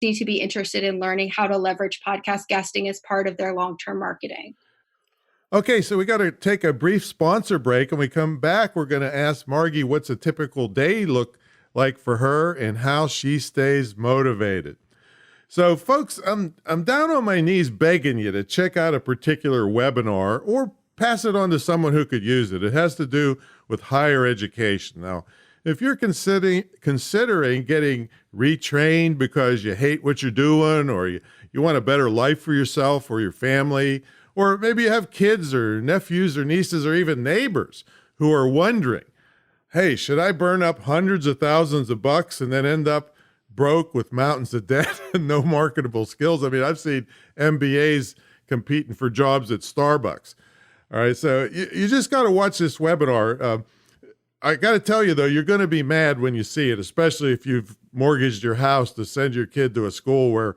need to be interested in learning how to leverage podcast guesting as part of their long-term marketing. Okay, so we got to take a brief sponsor break. When we come back, we're going to ask Margy what's a typical day look like for her and how she stays motivated. So, folks, I'm down on my knees begging you to check out a particular webinar or pass it on to someone who could use it. It has to do with higher education. Now, if you're considering getting retrained because you hate what you're doing, or you want a better life for yourself or your family, or maybe you have kids or nephews or nieces or even neighbors who are wondering, hey, should I burn up hundreds of thousands of bucks and then end up broke with mountains of debt and no marketable skills? I mean, I've seen MBAs competing for jobs at Starbucks. All right, so you just got to watch this webinar. I got to tell you, though, you're going to be mad when you see it, especially if you've mortgaged your house to send your kid to a school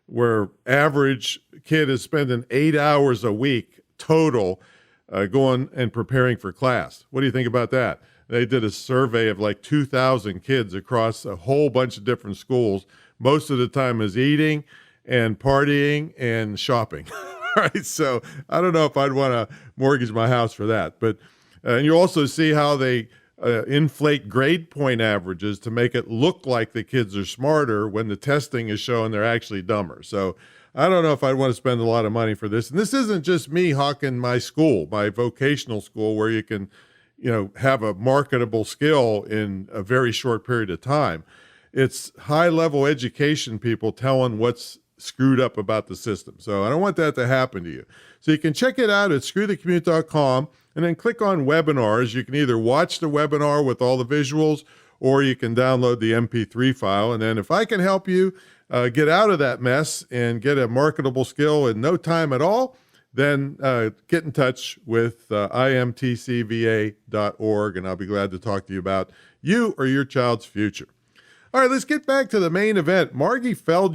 where average kid is spending 8 hours a week total going and preparing for class. What do you think about that? They did a survey of like 2,000 kids across a whole bunch of different schools. Most of the time is eating and partying and shopping. Right? So I don't know if I'd want to mortgage my house for that. But and you also see how they inflate grade point averages to make it look like the kids are smarter when the testing is showing they're actually dumber. So I don't know if I'd want to spend a lot of money for this. And this isn't just me hawking my school, my vocational school, where you can, have a marketable skill in a very short period of time. It's high-level education people telling what's screwed up about the system. So I don't want that to happen to you. So you can check it out at screwthecommute.com and then click on webinars. You can either watch the webinar with all the visuals, or you can download the MP3 file. And then if I can help you get out of that mess and get a marketable skill in no time at all, then get in touch with imtcva.org, and I'll be glad to talk to you about you or your child's future. All right, let's get back to the main event. Margy Feldhuhn